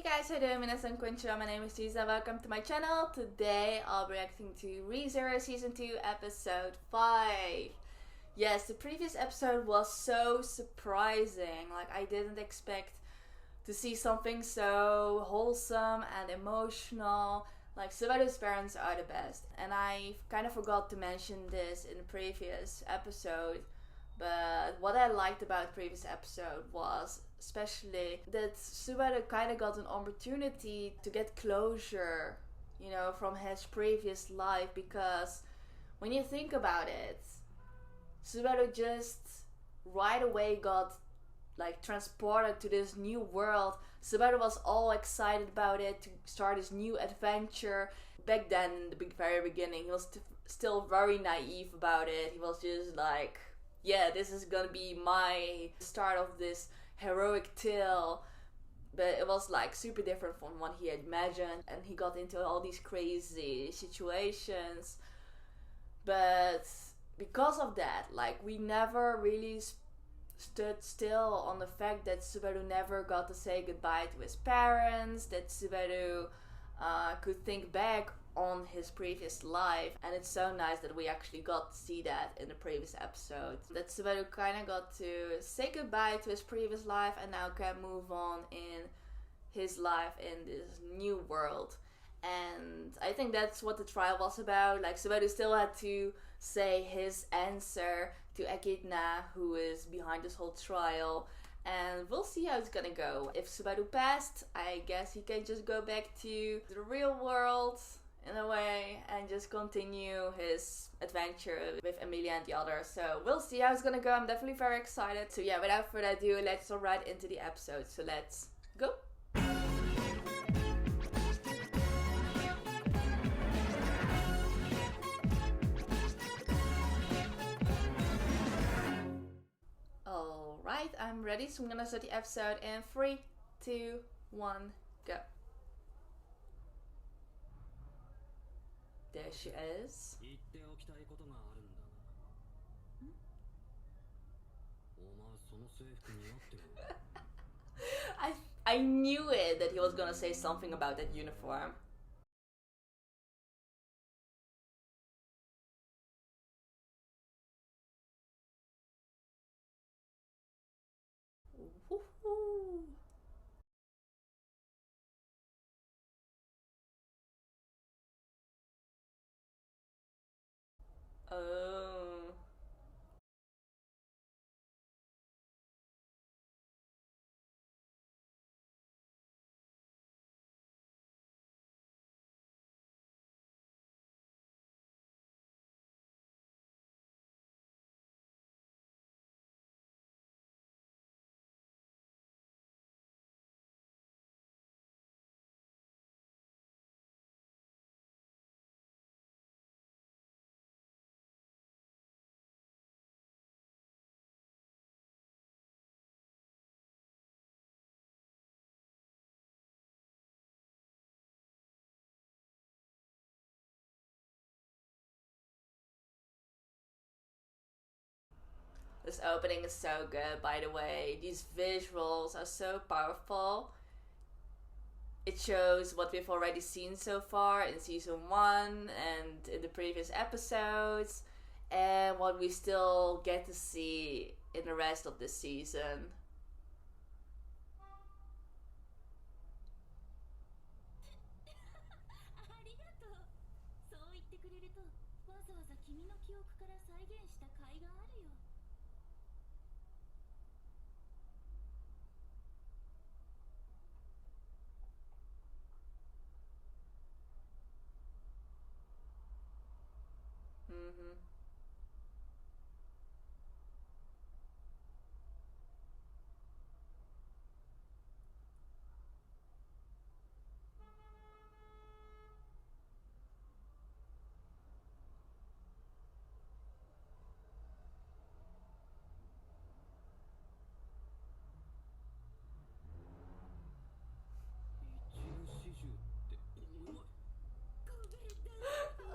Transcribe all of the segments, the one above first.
guys, how you doing? Minasan konnichiwa. My name is Lisa. Welcome to my channel. Today I'll be reacting to ReZero Season 2 Episode 5. Yes, the previous episode was so surprising. Like, I didn't expect to see something so wholesome and emotional. Like, Subaru's parents are the best. And I kind of forgot to mention this in the previous episode. But what I liked about the previous episode was especially that Subaru kind of got an opportunity to get closure, you know, from his previous life. Because when you think about it, Subaru just right away got like transported to this new world. Subaru was all excited about it, to start his new adventure. Back then, in the very beginning, he was still very naive about it. He was just like, yeah, this is gonna be my start of this heroic tale. But it was like super different from what he had imagined, and he got into all these crazy situations. But because of that, like, we never really stood still on the fact that Subaru never got to say goodbye to his parents, that Subaru could think back on his previous life. And it's so nice that we actually got to see that in the previous episode, that Subaru kind of got to say goodbye to his previous life and now can move on in his life in this new world. And I think that's what the trial was about. Like, Subaru still had to say his answer to Echidna, who is behind this whole trial. And we'll see how it's gonna go. If Subaru passed, I guess he can just go back to the real world in a way and just continue his adventure with Emilia and the others. So we'll see how it's gonna go. I'm definitely very excited. So yeah, without further ado, let's go right into the episode. So let's go. Alright, I'm ready. So I'm gonna start the episode in 3, 2, 1, go. There she is. I knew it that he was gonna say something about that uniform. Woohoo! Oh. This opening is so good, by the way. These visuals are so powerful. It shows what we've already seen so far in season 1 and in the previous episodes, and what we still get to see in the rest of the season. Mm-hmm.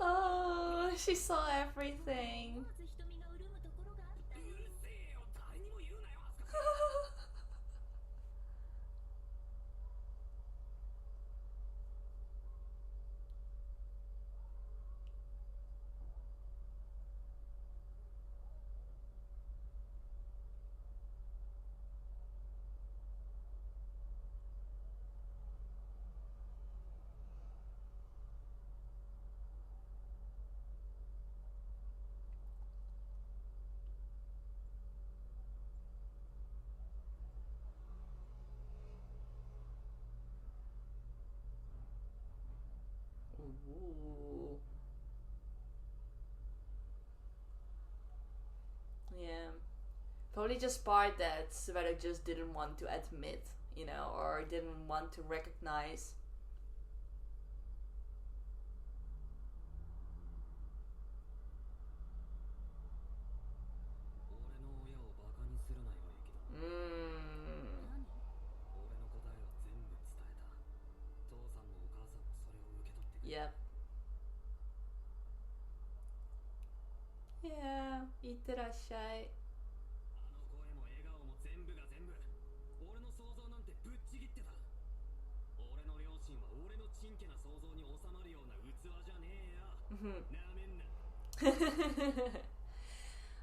Oh, she saw everything. Probably just part that Savannah just didn't want to admit, you know, or didn't want to recognize. Yep. Yeah, いってらっしゃい。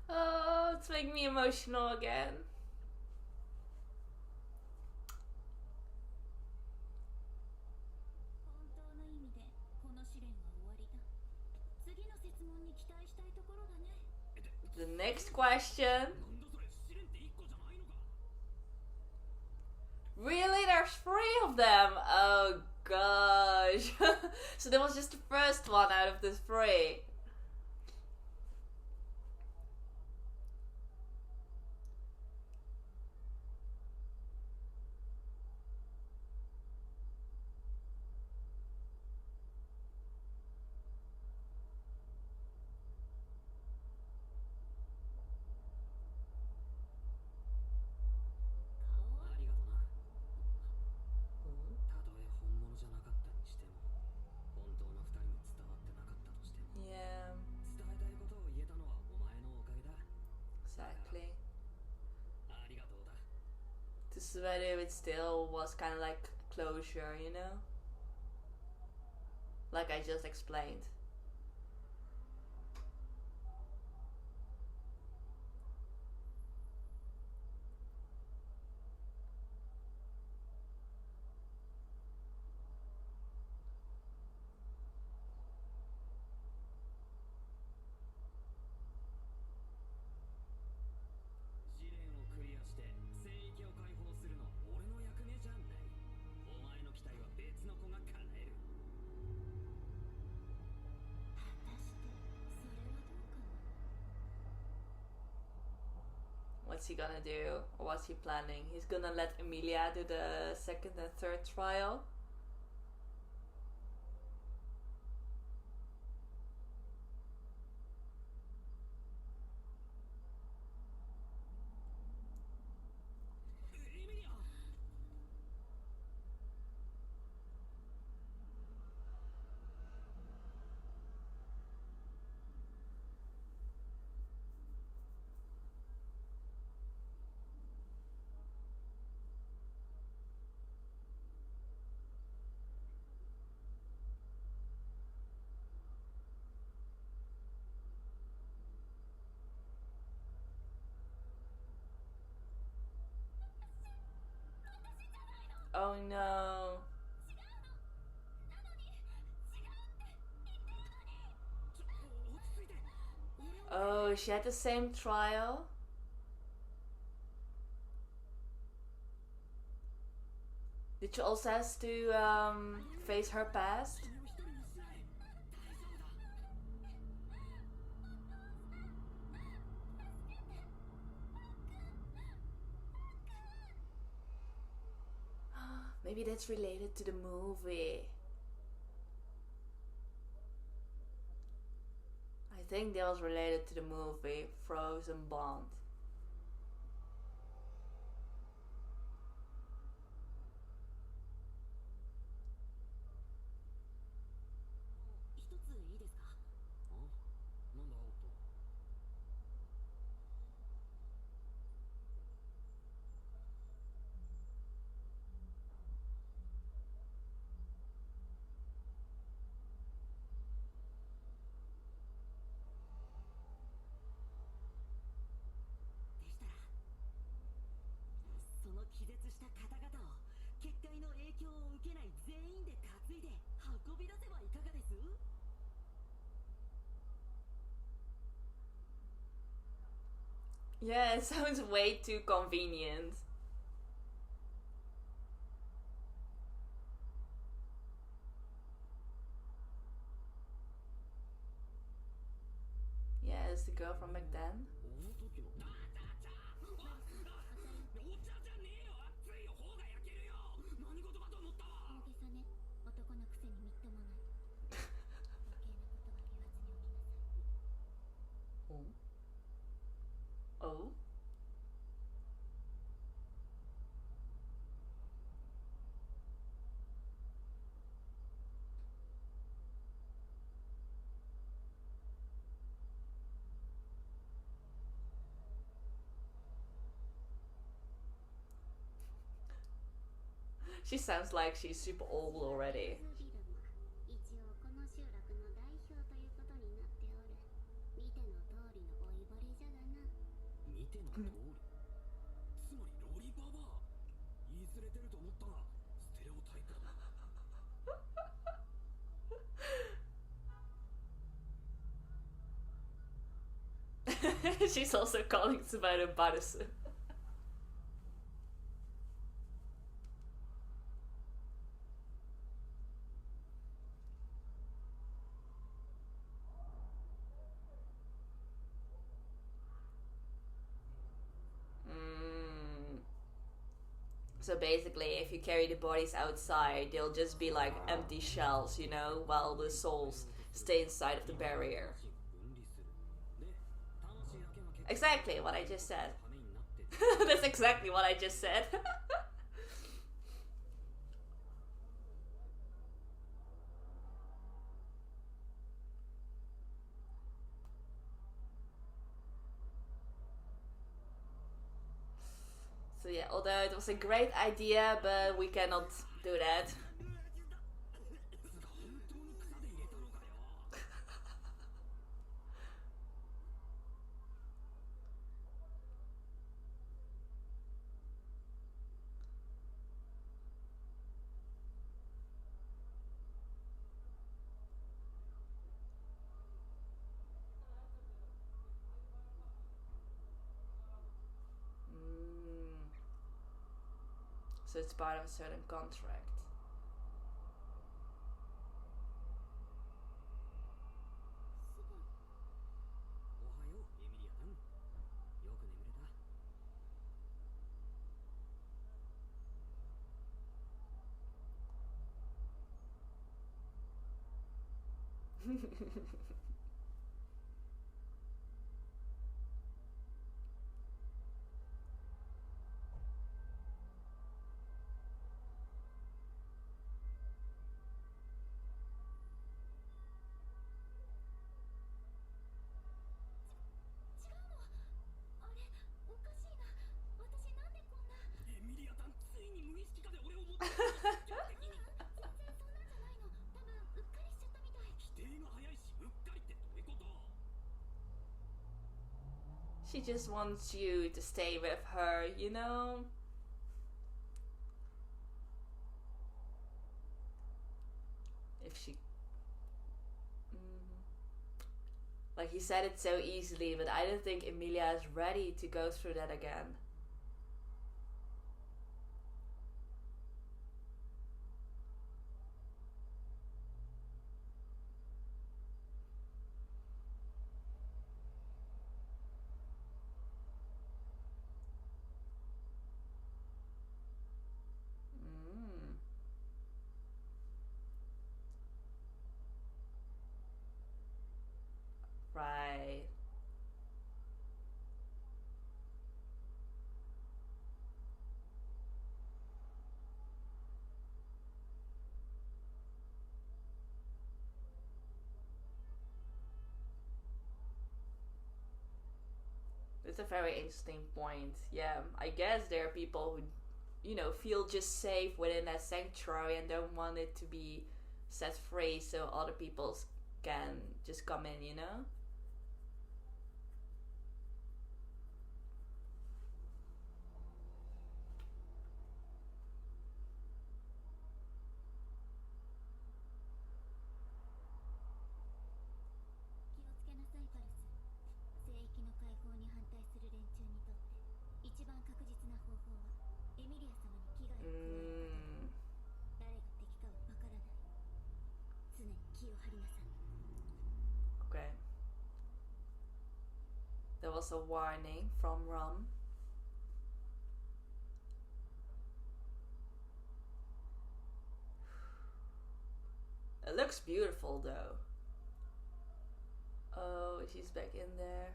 Oh, it's making me emotional again. The next question. Really? There's 3 of them? Oh gosh. So that was just the first one out of the 3. Yeah. Exactly. To Sweater, it still was kind of like closure, you know? Like I just explained. What's he gonna do? Or what's he planning? He's gonna let Emilia do the 2nd and 3rd trial? Oh no. Oh, she had the same trial? Did she also have to face her past? Maybe that's related to the movie. I think that was related to the movie Frozen Bond. Yeah, it sounds way too convenient. Yeah, it's the girl from back then. She sounds like she's super old already. She's also calling Subaru Barasu. So basically, if you carry the bodies outside, they'll just be like empty shells, you know, while the souls stay inside of the barrier. Exactly what I just said. That's exactly what I just said. So yeah, although it was a great idea, but we cannot do that. So it's part of a certain contract. She just wants you to stay with her, you know? If she... Like, he said it so easily, but I don't think Emilia is ready to go through that again. Right. It's a very interesting point. Yeah, I guess there are people who, you know, feel just safe within that sanctuary and don't want it to be set free so other people can just come in, you know? Okay. There was a warning from Rum. It looks beautiful though. Oh, she's back in there.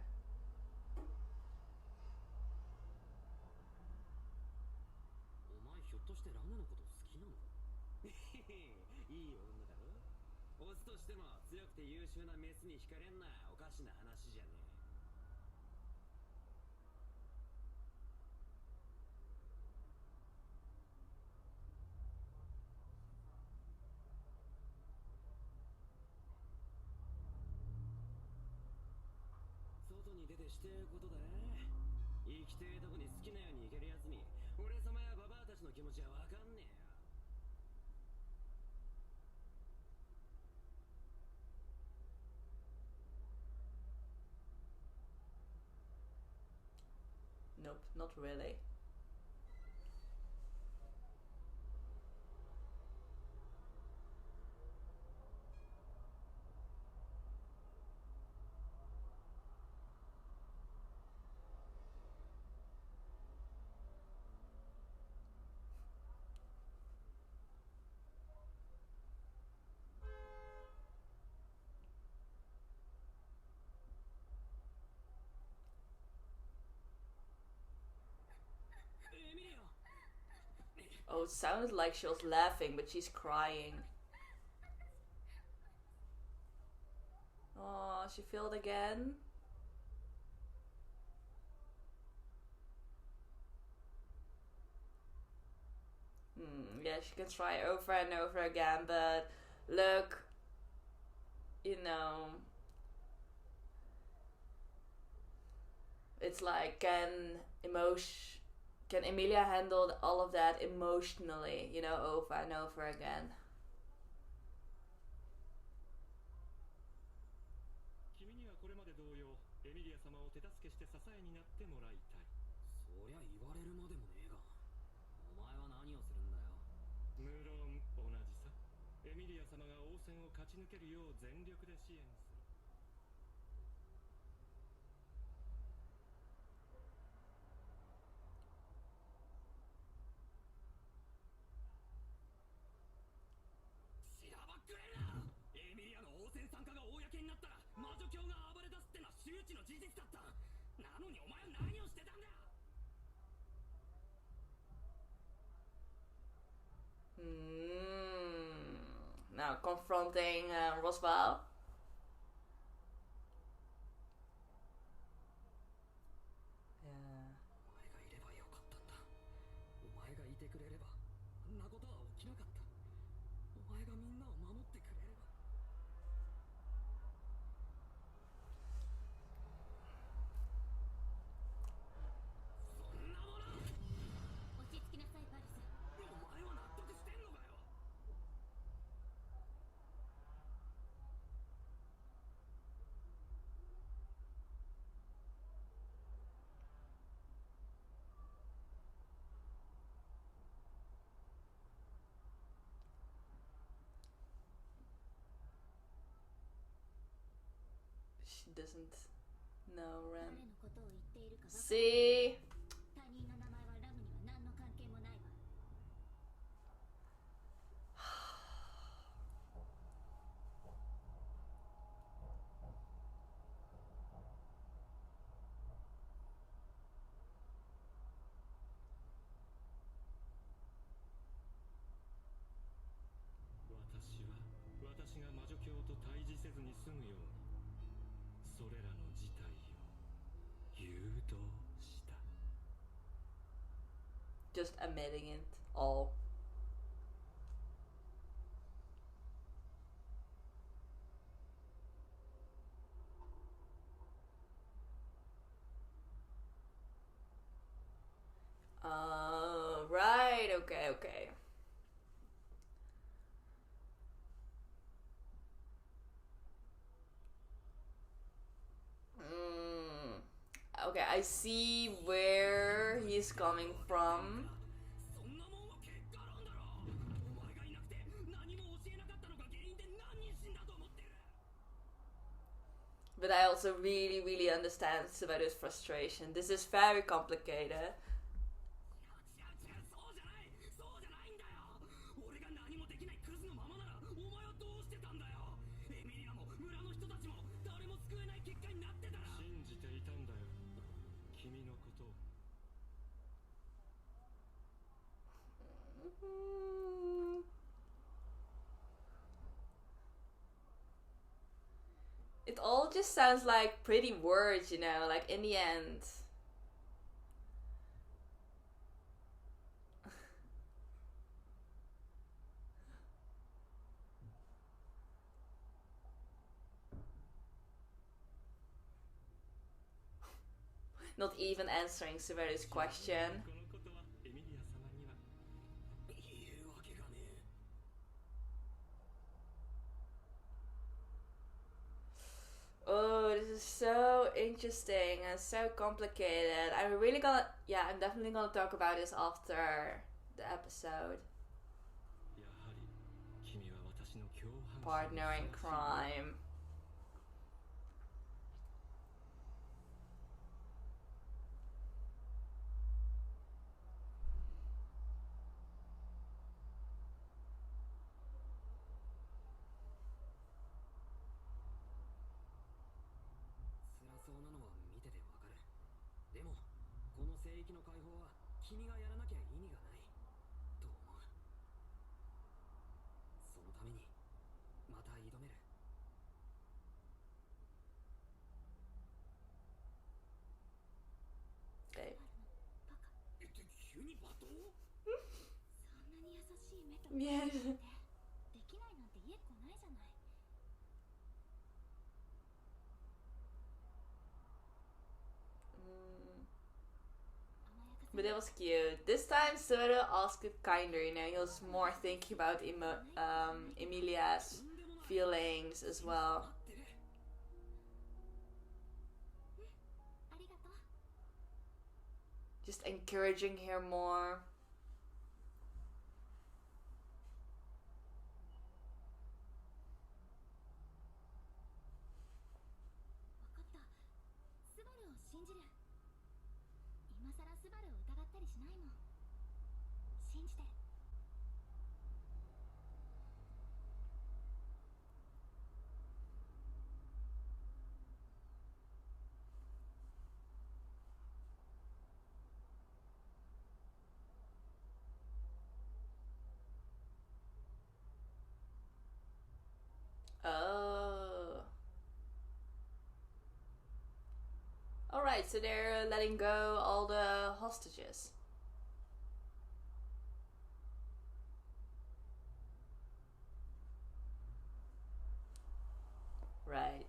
してえことだね。生きてえとこに好きなように行けるやつに俺様やババアたちの気持ちはわかんねえよ。Nope, not really. Oh, it sounded like she was laughing, but she's crying. Oh, she failed again. Yeah, she can try over and over again, but look, you know, it's like, can Emilia handle all of that emotionally, you know, over and over again? 君にはこれまで同様、エミリア様を手助けして支えになってもらいたい。そりゃ言われるまでもねえが。お前は何をするんだよ。無論同じさ。エミリア様が王戦を勝ち抜けるよう全力で支援する。しらばっくれるな。エミリアの王戦参加が公になったら魔女教が暴れ出すってのは周知の事実だった。なのにお前は何をしてたんだ。Now confronting Roswell. Yeah. お前がいればよかったんだ。お前がいてくれればあんなことは起きなかった。お前がみんなを守ってくれれば。そんなもの。落ち着きなさい、パリス。お前は納得してんのかよ。She doesn't know Ren. 誰のことを言っているか分かる。 See? 他人の名前はラムには何の関係もないわ。私が魔女教と対峙せずに済むようにそれらの事態を誘導した。 Just admitting it all. Right, okay. Okay, I see where he's coming from. そんなもんは結果論だろ。お前がいなくて何も教えなかったのが原因で何人死んだと思ってる。 But I also really understand Subaru's frustration. This is very complicated. そうじゃない。そうじゃないんだよ。俺が何もできないクズのままならお前はどうしてたんだよ。エミリアも村の人たちも誰も救えない結果になってたら。信じていたんだよ、君のことを。 It all just sounds like pretty words, you know, like in the end. not even answering Subaru's question. このことはエミリア様には言うわけがねえ。 Oh, this is so interesting and so complicated. I'm really gonna, yeah, I'm definitely gonna talk about this after the episode. やはり君は私の共犯者に Partner in ふさわしい crime. Okay. って急に罵倒？ そんなに優しい目と Yes. できないなんて言えっこないじゃない。 But it was cute. This time Subaru asked it kinder, you know, he was more thinking about Emilia's feelings as well. ありがとう。 Just encouraging her more. わかった。スバルを信じる。今さらスバルを疑ったりしないもん。信じてる。 Oh. Alright, so they're letting go all the hostages. Right.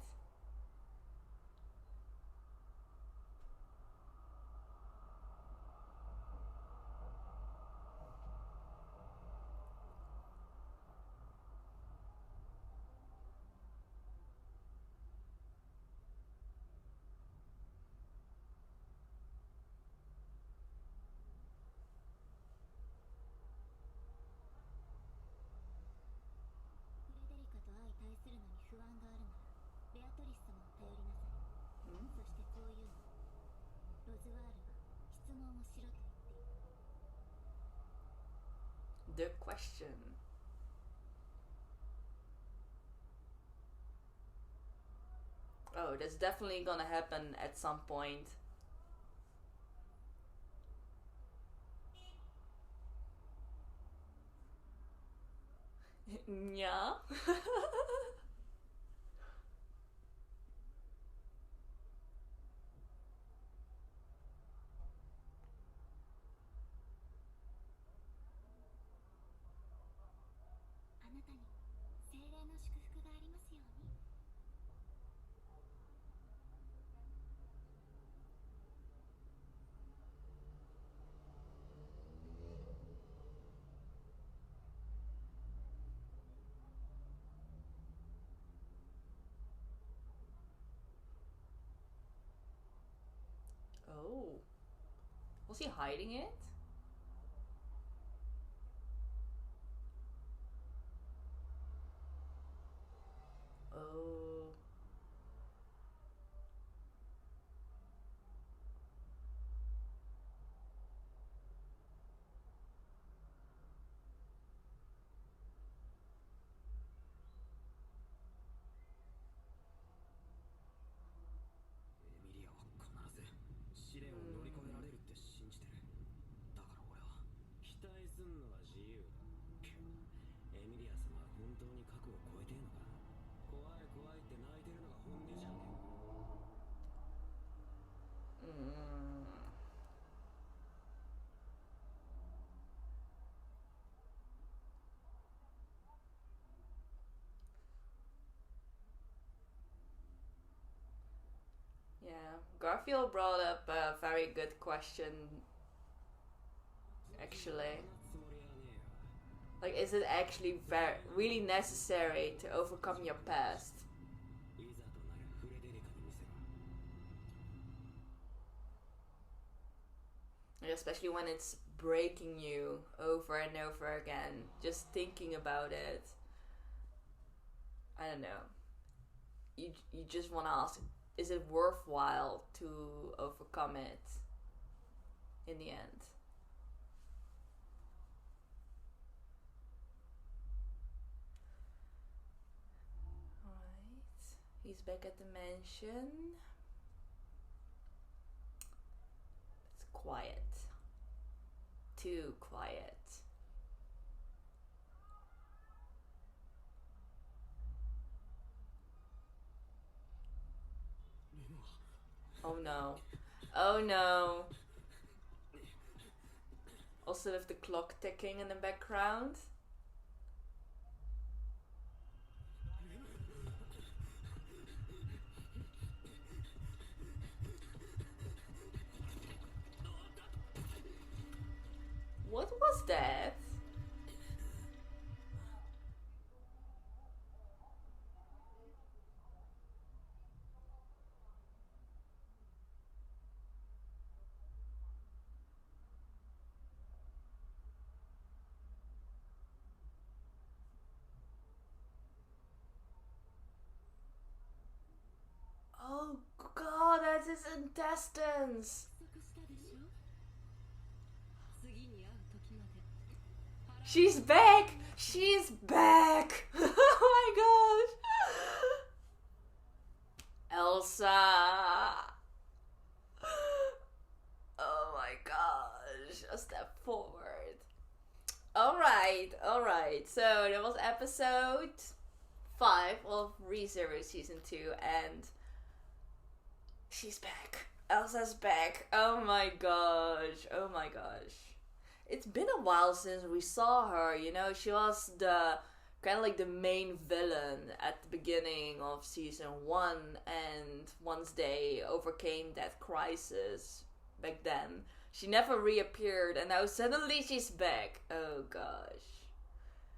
The question. Oh, that's definitely gonna happen at some point. Yeah. Oh. Was he hiding it? Oh. Garfield brought up a very good question, actually. Like, is it actually really necessary to overcome your past? Especially when it's breaking you over and over again. Just thinking about it. I don't know. You just want to ask, is it worthwhile to overcome it in the end? Alright. He's back at the mansion. It's quiet. Too quiet. Oh no. Oh no. Also with the clock ticking in the background. What was that? Oh god, that's his intestines! She's back! She's back! Oh my gosh! Elsa! Oh my gosh, a step forward. Alright. So that was episode 5 of ReZero Season 2, and she's back. Elsa's back. Oh my gosh. It's been a while since we saw her, you know. She was the kind of like the main villain at the beginning of season 1, and once they overcame that crisis back then, she never reappeared, and now suddenly she's back. Oh gosh.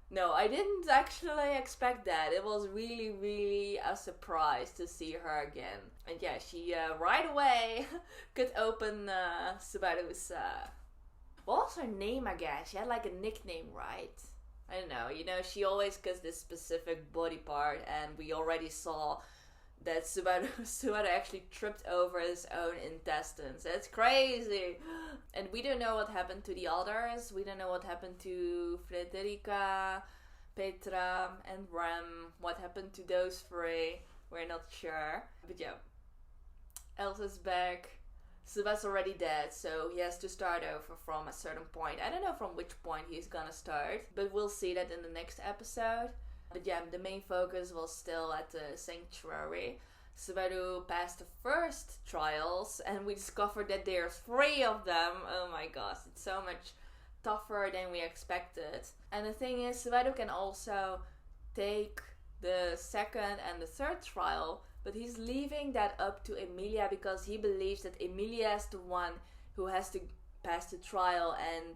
No, I didn't actually expect that. It was really, really a surprise to see her again. And yeah, she right away could open Subaru's... What was her name again? She had like a nickname, right? I don't know. You know, she always gets this specific body part, and we already saw that Subaru actually tripped over his own intestines. That's crazy! And we don't know what happened to the others. We don't know what happened to Frederica, Petra, and Rem. What happened to those 3? We're not sure. But yeah, Elsa's back. Subaru's already dead, so he has to start over from a certain point. I don't know from which point he's gonna start, but we'll see that in the next episode. But yeah, the main focus was still at the sanctuary. Subaru passed the first trials, and we discovered that there's 3 of them. Oh my gosh, it's so much tougher than we expected. And the thing is, Subaru can also take the second and the third trial, but he's leaving that up to Emilia because he believes that Emilia is the one who has to pass the trial and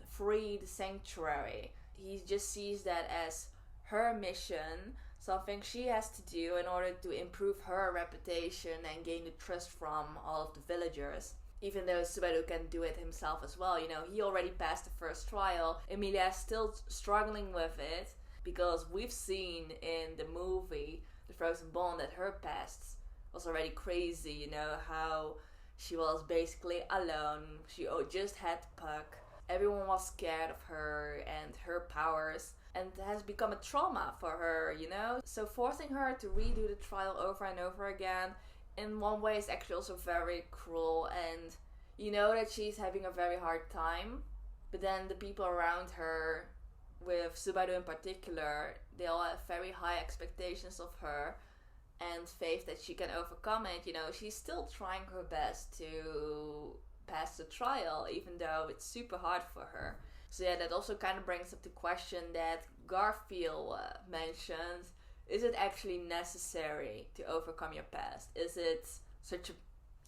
free the sanctuary. He just sees that as her mission, something she has to do in order to improve her reputation and gain the trust from all of the villagers. Even though Subaru can do it himself as well, you know, he already passed the first trial. Emilia is still struggling with it because we've seen in the movie The Frozen Bond that her past was already crazy, you know, how she was basically alone. She just had Puck. Everyone was scared of her and her powers, and it has become a trauma for her, you know? So forcing her to redo the trial over and over again in one way is actually also very cruel, and you know that she's having a very hard time, but then the people around her, with Subaru in particular, they all have very high expectations of her and faith that she can overcome it. You know, she's still trying her best to pass the trial, even though it's super hard for her. So yeah, that also kind of brings up the question that Garfield mentioned. Is it actually necessary to overcome your past? Is it such a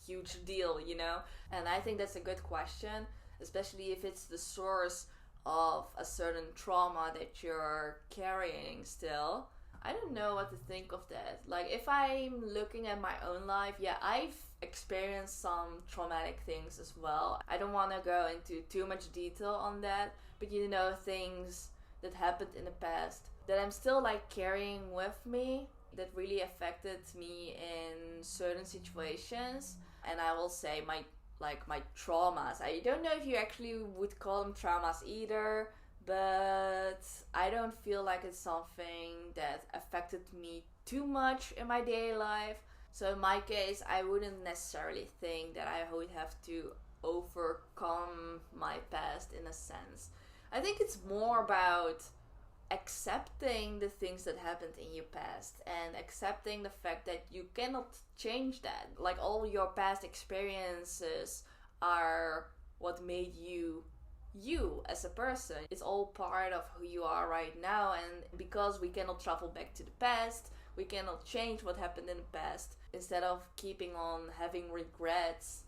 huge deal, you know? And I think that's a good question, especially if it's the source of a certain trauma that you're carrying still. I don't know what to think of that. Like, if I'm looking at my own life, yeah, I've experienced some traumatic things as well. I don't want to go into too much detail on that, but you know, things that happened in the past that I'm still like carrying with me, that really affected me in certain situations. And I will say my traumas. I don't know if you actually would call them traumas either, but I don't feel like it's something that affected me too much in my daily life. So in my case, I wouldn't necessarily think that I would have to overcome my past in a sense. I think it's more about accepting the things that happened in your past and accepting the fact that you cannot change that. Like, all your past experiences are what made you you as a person. It's all part of who you are right now, and because we cannot travel back to the past, we cannot change what happened in the past. Instead of keeping on having regrets,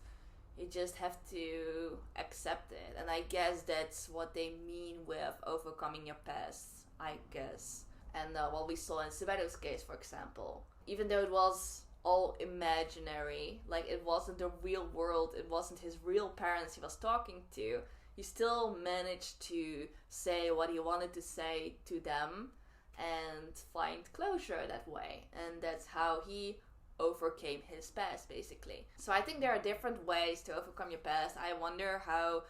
you just have to accept it. And I guess that's what they mean with overcoming your past, I guess. And what we saw in Subaru's case, for example, even though it was all imaginary, like it wasn't the real world, it wasn't his real parents he was talking to, he still managed to say what he wanted to say to them and find closure that way. And that's how he overcame his past, basically. So I think there are different ways to overcome your past. I wonder how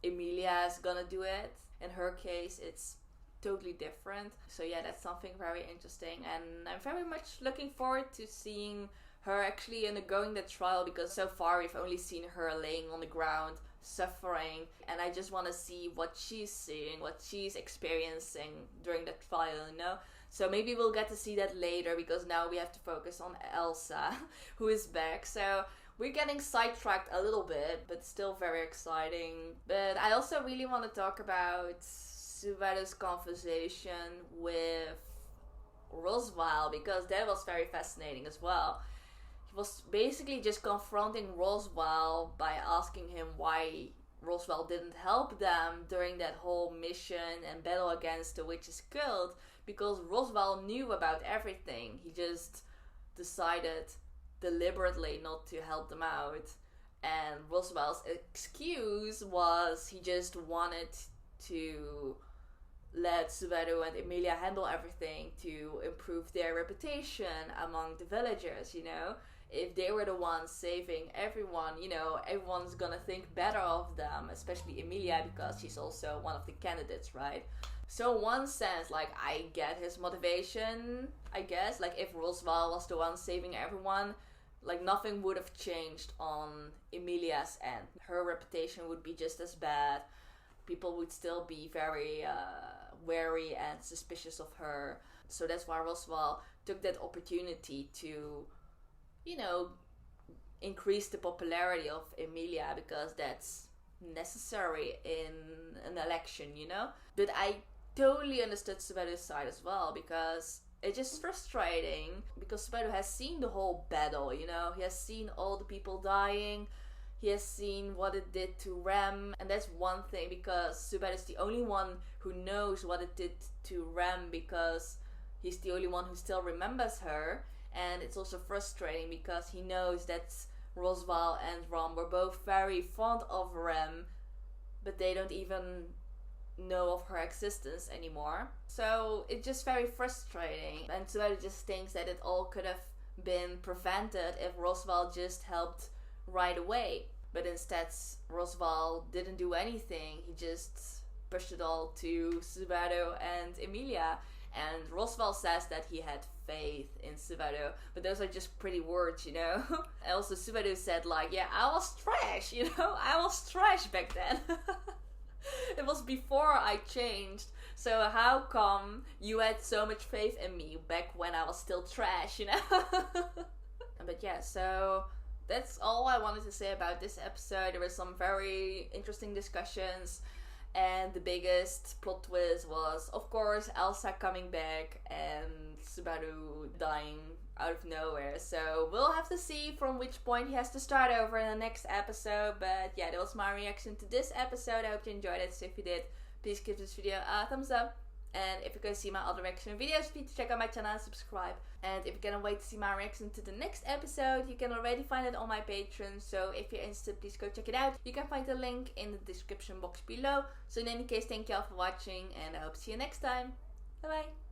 Emilia is gonna do it. In her case, it's totally different. So yeah, that's something very interesting, and I'm very much looking forward to seeing her actually undergoing the trial, because so far we've only seen her laying on the ground suffering, and I just want to see what she's seeing, what she's experiencing during the trial, you know. So maybe we'll get to see that later, because now we have to focus on Elsa who is back. So we're getting sidetracked a little bit, but still very exciting. But I also really want to talk about Subaru's conversation with Roswaal, because that was very fascinating as well. He was basically just confronting Roswaal by asking him why Roswaal didn't help them during that whole mission and battle against the witch's cult, because Roswaal knew about everything. He just decided deliberately not to help them out, and Roswaal's excuse was he just wanted to let Subaru and Emilia handle everything to improve their reputation among the villagers, you know. If they were the ones saving everyone, you know, everyone's gonna think better of them, especially Emilia, because she's also one of the candidates, right? So in one sense, like, I get his motivation, I guess. Like, if Roswaal was the one saving everyone, like, nothing would have changed on Emilia's end. Her reputation would be just as bad. People would still be very wary and suspicious of her. So that's why Roswaal took that opportunity to, you know, increase the popularity of Emilia, because that's necessary in an election, you know. But I totally understood Subaru's side as well, because it's just frustrating, because Subaru has seen the whole battle, you know. He has seen all the people dying. He has seen what it did to Rem, and that's one thing, because Subaru is the only one who knows what it did to Rem, because he's the only one who still remembers her. And it's also frustrating because he knows that Roswaal and Rom were both very fond of Rem, but they don't even know of her existence anymore. So it's just very frustrating, and Subaru just thinks that it all could have been prevented if Roswaal just helped right away. But instead, Roswaal didn't do anything. He just pushed it all to Subaru and Emilia. And Roswaal says that he had faith in Subaru, but those are just pretty words, you know. And also Subaru said, like, yeah, I was trash, you know. I was trash back then. It was before I changed. So how come you had so much faith in me back when I was still trash, you know? But yeah, so that's all I wanted to say about this episode. There were some very interesting discussions, And the biggest plot twist was, of course, Elsa coming back and Subaru dying out of nowhere. So we'll have to see from which point he has to start over in the next episode. But yeah, that was my reaction to this episode. I hope you enjoyed it. So if you did, please give this video a thumbs up. And if you can see my other reaction videos, please check out my channel and subscribe. And if you cannot wait to see my reaction to the next episode, you can already find it on my Patreon. So if you're interested, please go check it out. You can find the link in the description box below. So in any case, thank you all for watching and I hope to see you next time. Bye bye.